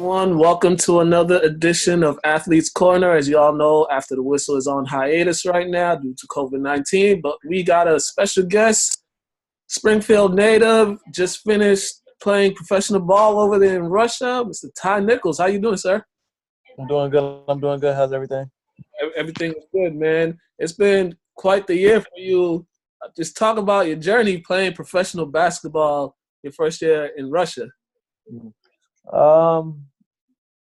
everyone. Welcome to another edition of Athletes Corner. As you all know, After the Whistle is on hiatus right now due to COVID-19, but we got a special guest, Springfield native, just finished playing professional ball over there in Russia, Mr. Ty Nichols. How you doing, sir? I'm doing good. I'm doing good. How's everything? Everything is good, man. It's been quite the year for you. Just talk about your journey playing professional basketball your first year in Russia. Um,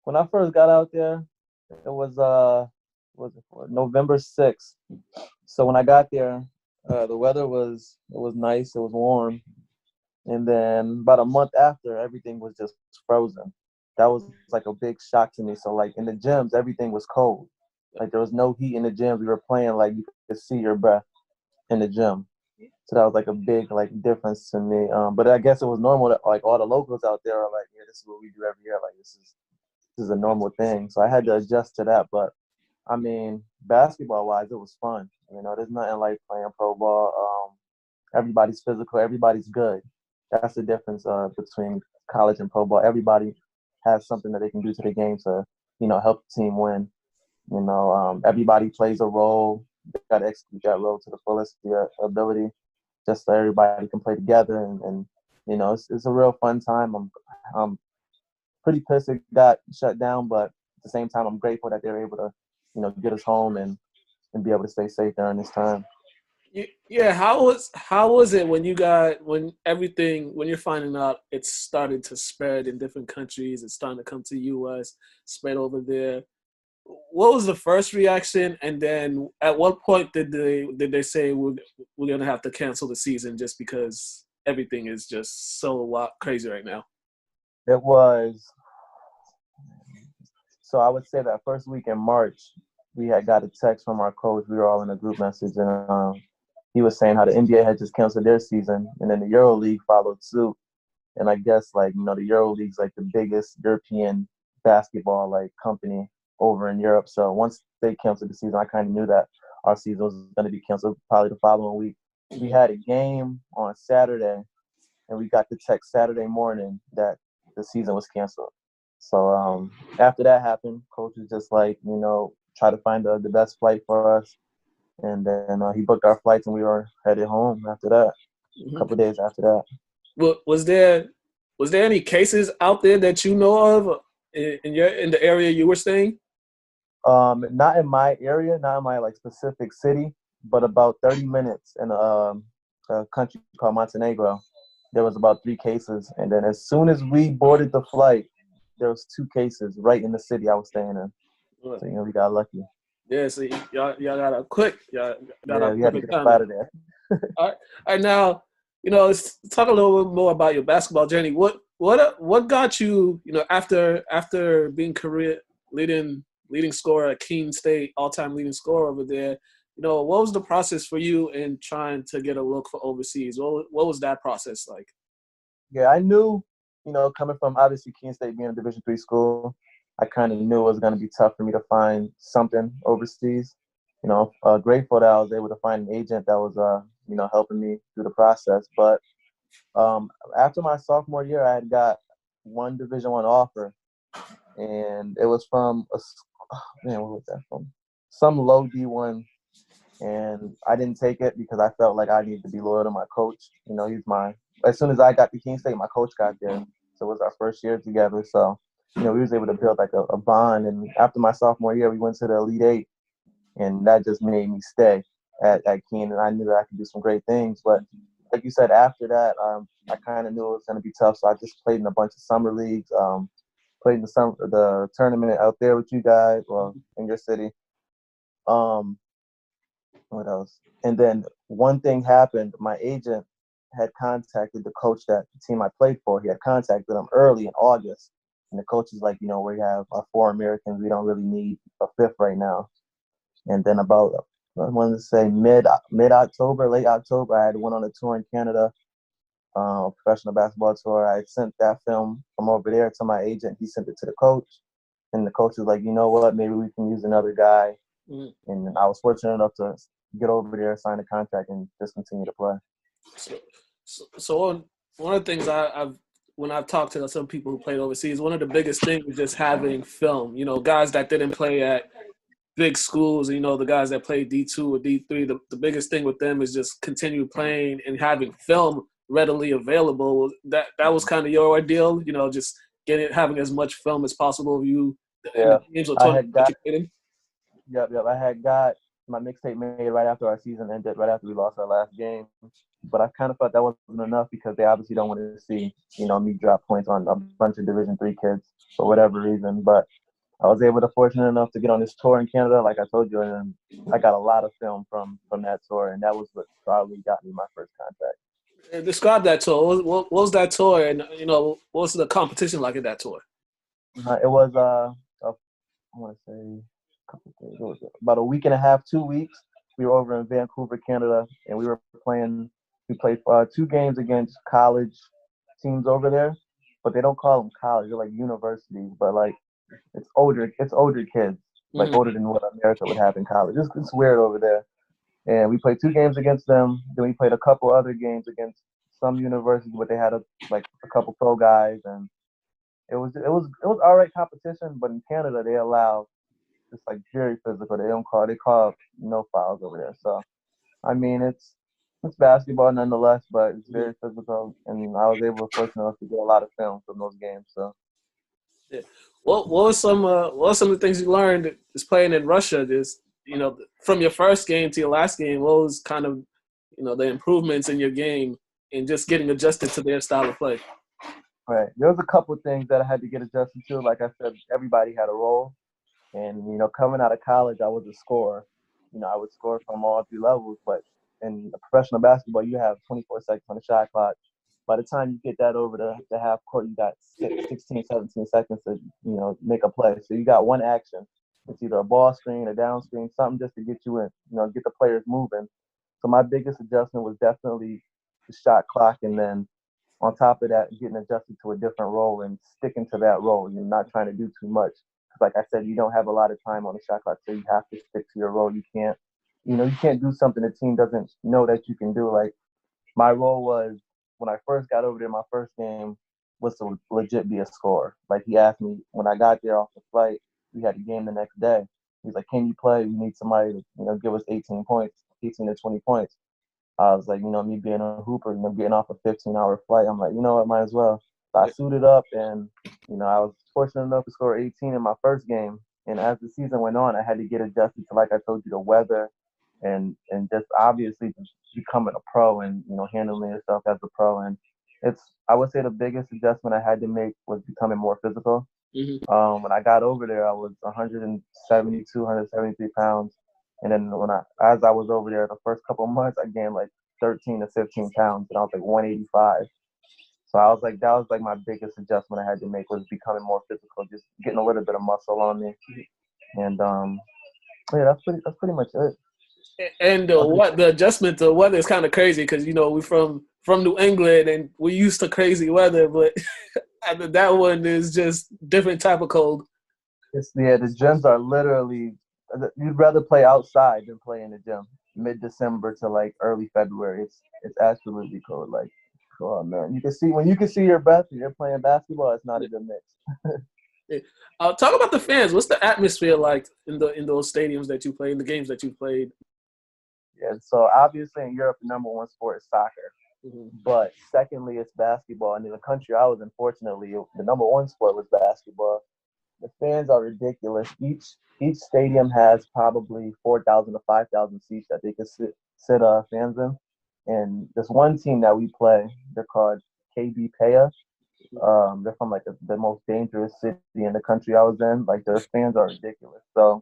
when I first got out there, it was what was it for? November 6th. So when I got there, the weather was nice. It was warm, and then about a month after, everything was just frozen. That was like a big shock to me. So like in the gyms, everything was cold. Like there was no heat in the gyms. We were playing like you could see your breath in the gym. So that was like a big like difference to me. But I guess it was normal that like all the locals out there are like, yeah, this is what we do every year. Like this is a normal thing. So I had to adjust to that. But I mean, basketball wise, it was fun. You know, there's nothing like playing pro ball. Everybody's physical. Everybody's good. That's the difference between college and pro ball. Everybody has something that they can do to the game to, help the team win. Everybody plays a role. They got to execute that role to the fullest of their ability, just so everybody can play together. And it's a real fun time. I'm pretty pissed it got shut down, but at the same time, I'm grateful that they were able to, get us home and be able to stay safe during this time. Yeah, how was it when when you're finding out it's started to spread in different countries, it's starting to come to US, spread over there. What was the first reaction, and then at what point did they say we're gonna have to cancel the season just because everything is just so crazy right now? It was so I would say that first week in March, we had got a text from our coach. We were all in a group message, and he was saying how the NBA had just canceled their season, and then the Euro League followed suit. And I guess the Euro League's like the biggest European basketball like company over in Europe. So once they canceled the season, I kind of knew that our season was going to be canceled probably the following week. We had a game on Saturday, and we got the text Saturday morning that the season was canceled. So after that happened, coach was just like, try to find the best flight for us. And then he booked our flights, and we were headed home after that, a couple of days after that. Was there any cases out there that you know of in the area you were staying? Not in my area, not in my like specific city, but about 30 minutes in a country called Montenegro. There was about 3 cases, and then as soon as we boarded the flight, there was 2 cases right in the city I was staying in. So we got lucky. Yeah, so y'all got out quick. Y'all got Yeah, out we had to perfect get up timing. out of there. All right, now, let's talk a little bit more about your basketball journey. What got you, after being career leading scorer at Keene State, all-time leading scorer over there, what was the process for you in trying to get a look for overseas? What was that process like? Yeah, I knew, coming from obviously Keene State being a Division III school, I kind of knew it was going to be tough for me to find something overseas. Grateful that I was able to find an agent that was, helping me through the process. But after my sophomore year, I had got one Division I offer, and it was from what was that from? Some low D1, and I didn't take it because I felt like I needed to be loyal to my coach. As soon as I got to Keene State, my coach got there, so it was our first year together. So we was able to build like a bond, and after my sophomore year, we went to the Elite Eight, and that just made me stay at Keene, and I knew that I could do some great things. But like you said, after that, I kind of knew it was going to be tough, so I just played in a bunch of summer leagues, played in the tournament out there with you guys, well, in your city. What else? And then one thing happened. My agent had contacted the coach that the team I played for. He had contacted him early in August. And the coach is like, we have our 4 Americans. We don't really need a 5th right now. And then about, I wanted to say mid-October, late October, I had went on a tour in Canada, a professional basketball tour. I sent that film from over there to my agent. He sent it to the coach. And the coach was like, you know what, maybe we can use another guy. And I was fortunate enough to get over there, sign a contract, and just continue to play. So one of the things when I've talked to some people who played overseas, one of the biggest things is just having film. Guys that didn't play at big schools, the guys that play D2 or D3, the biggest thing with them is just continue playing and having film readily available. That was kind of your ordeal, just having as much film as possible of you in Yeah, the games or I tournaments had that got you played in. yep. I had got my mixtape made right after our season ended, right after we lost our last game. But I kind of thought that wasn't enough because they obviously don't want to see, me drop points on a bunch of Division III kids for whatever reason. But I was fortunate enough to get on this tour in Canada, like I told you, and I got a lot of film from that tour, and that was what probably got me my first contract. And describe that tour. What was that tour, and what was the competition like at that tour? It was I want to say a couple of days. It was about a week and a half, 2 weeks. We were over in Vancouver, Canada, and we were playing. We played 2 games against college teams over there, but they don't call them college; they're like universities. But like it's older kids, like Mm-hmm. older than what America would have in college. It's weird over there. And we played 2 games against them. Then we played a couple other games against some universities, but they had a couple pro guys, and it was all right competition. But in Canada, they allow just like very physical. They call no fouls over there. So I mean, it's basketball nonetheless, but it's very physical, and I was fortunate enough to get a lot of film from those games. So. Yeah. What were some of the things you learned just playing in Russia? Just from your first game to your last game, what was kind of the improvements in your game and just getting adjusted to their style of play? Right. There was a couple of things that I had to get adjusted to. Like I said, everybody had a role. And, coming out of college, I was a scorer. I would score from all 3 levels. But in professional basketball, you have 24 seconds on the shot clock. By the time you get that over the half court, you got 16, 17 seconds to, make a play. So you got one action. It's either a ball screen, a down screen, something just to get you in, get the players moving. So my biggest adjustment was definitely the shot clock, and then on top of that, getting adjusted to a different role and sticking to that role. You're not trying to do too much. Like I said, you don't have a lot of time on the shot clock, so you have to stick to your role. You can't do something the team doesn't know that you can do. Like my role was when I first got over there, my first game was to legit be a scorer. Like he asked me when I got there off the flight, we had a game the next day. He's like, "Can you play? We need somebody to give us 18 points, 18 to 20 points." I was like, me being a hooper, getting off a 15-hour flight, I'm like, what, might as well. So I suited up, and I was fortunate enough to score 18 in my first game. And as the season went on, I had to get adjusted to, like I told you, the weather, and just obviously becoming a pro and handling yourself as a pro. And I would say the biggest adjustment I had to make was becoming more physical. Mm-hmm. When I got over there, I was 172, 173 pounds. And then as I was over there, the first couple of months, I gained like 13 to 15 pounds, and I was like 185. So I was like, that was like my biggest adjustment I had to make was becoming more physical, just getting a little bit of muscle on me. And yeah, that's pretty much it. And the adjustment to weather is kind of crazy because we from New England and we're used to crazy weather, but that one is just different type of cold. The gyms are literally. You'd rather play outside than play in the gym. Mid-December to like early February, it's absolutely cold. Like, oh man, you can see your breath and you're playing basketball. It's not a good mix. Talk about the fans. What's the atmosphere like in those stadiums that you played, in the games that you played? Yeah, so obviously in Europe, the number one sport is soccer. Mm-hmm. But secondly, it's basketball. And in the country I was in, fortunately, the number one sport was basketball. The fans are ridiculous. Each stadium has probably 4,000 to 5,000 seats that they could sit fans in. And this one team that we play, they're called KB Paya. They're from like the most dangerous city in the country I was in. Like their fans are ridiculous. So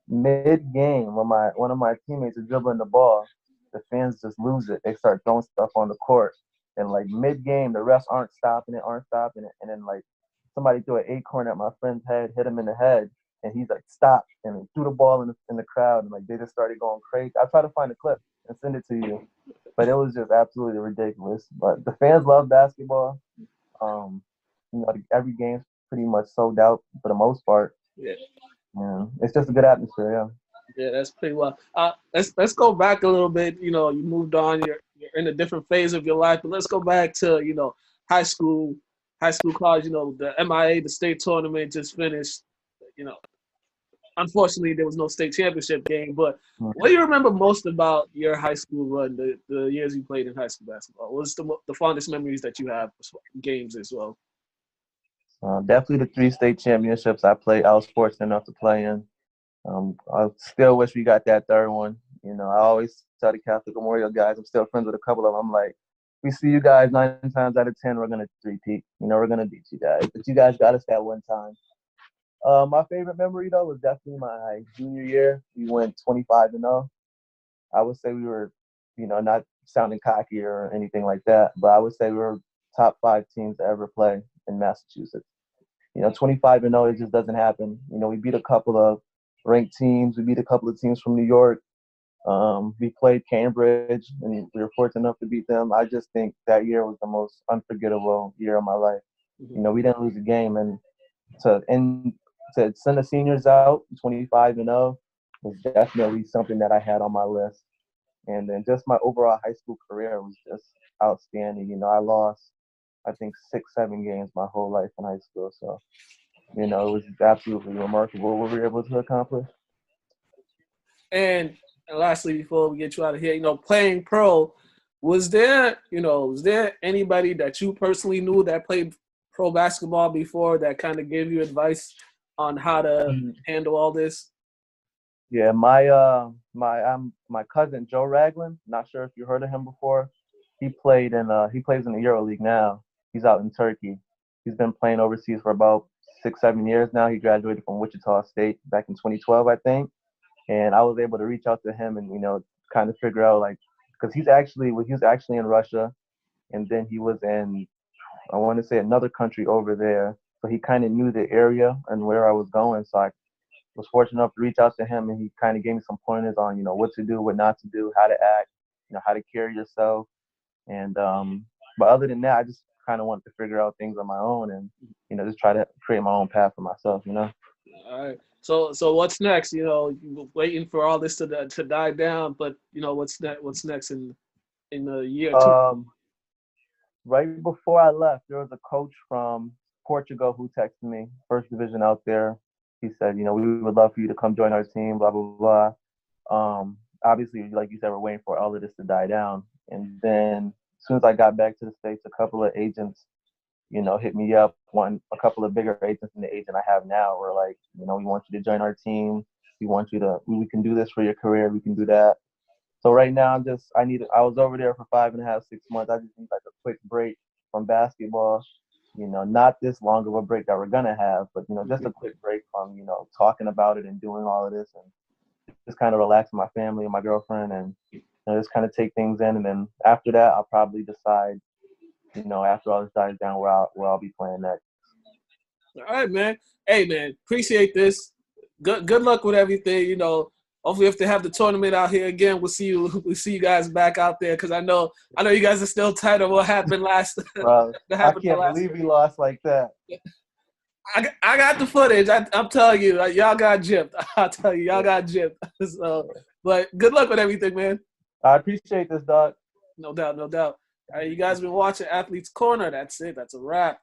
mid game, when one of my teammates is dribbling the ball, the fans just lose it. They start throwing stuff on the court, and like mid game, the refs aren't stopping it, and then like somebody threw an acorn at my friend's head, hit him in the head, and he's like stop, and he threw the ball in the crowd, and like they just started going crazy. I try to find a clip and send it to you, but it was just absolutely ridiculous. But the fans love basketball. Um, every game's pretty much sold out for the most part. Yeah. Yeah, it's just a good atmosphere. Yeah. Yeah, that's pretty well. Let's go back a little bit. You moved on. You're in a different phase of your life, but let's go back to high school. high school, college, the MIA, the state tournament just finished. You know, unfortunately, there was no state championship game. But what do you remember most about your high school run, the years you played in high school basketball? What's the fondest memories that you have, games as well? Definitely the three state championships I played. I was fortunate enough to play in. I still wish we got that third one. I always tell the Catholic Memorial guys, I'm still friends with a couple of them. I'm like, we see you guys 9 times out of 10, we're gonna three-peat. We're gonna beat you guys, but you guys got us that one time. My favorite memory though was definitely my junior year. We went 25-0. I would say we were, not sounding cocky or anything like that, but I would say we were top 5 teams to ever play in Massachusetts. 25-0, it just doesn't happen. We beat a couple of ranked teams. We beat a couple of teams from New York. We played Cambridge, and we were fortunate enough to beat them. I just think that year was the most unforgettable year of my life. We didn't lose a game, and to send the seniors out 25-0 was definitely something that I had on my list. And then just my overall high school career was just outstanding. I lost, I think, 6, 7 games my whole life in high school. So, it was absolutely remarkable what we were able to accomplish. And lastly, before we get you out of here, playing pro, was there anybody that you personally knew that played pro basketball before that kind of gave you advice on how to handle all this? Yeah, my cousin Joe Ragland. Not sure if you heard of him before. He plays in the EuroLeague now. He's out in Turkey. He's been playing overseas for about 6, 7 years now. He graduated from Wichita State back in 2012, I think. And I was able to reach out to him and kind of figure out because he was actually in Russia, and then he was in, I want to say, another country over there. So he kind of knew the area and where I was going. So I was fortunate enough to reach out to him, and he kind of gave me some pointers on what to do, what not to do, how to act, how to carry yourself. And but other than that, I just kind of wanted to figure out things on my own and just try to create my own path for myself. All right. So what's next? Waiting for all this to die down, but what's next? What's next in the year two? Right before I left, there was a coach from Portugal who texted me, first division out there. He said, we would love for you to come join our team, blah, blah, blah. Obviously, like you said, we're waiting for all of this to die down. And then as soon as I got back to the States, a couple of agents, hit me up. A couple of bigger agents than the agent I have now were like, we want you to join our team. We can do this for your career. We can do that. So right now, I was over there for 5.5, 6 months. I just need like a quick break from basketball. Not this long of a break that we're gonna have, but just a quick break from talking about it and doing all of this, and just kind of relax with my family and my girlfriend, and just kind of take things in. And then after that, I'll probably decide, after all this dies down, where I'll be playing next. All right, man. Hey, man, appreciate this. Good luck with everything. Hopefully, if they have the tournament out here again, we'll see you guys back out there, because I know you guys are still tight on what happened last. Bro, I can't believe we lost like that. I got the footage. I'm telling you, y'all got gypped. I'll tell you, y'all got gypped. So, but good luck with everything, man. I appreciate this, dog. No doubt, no doubt. All right, you guys been watching Athletes Corner. That's it. That's a wrap.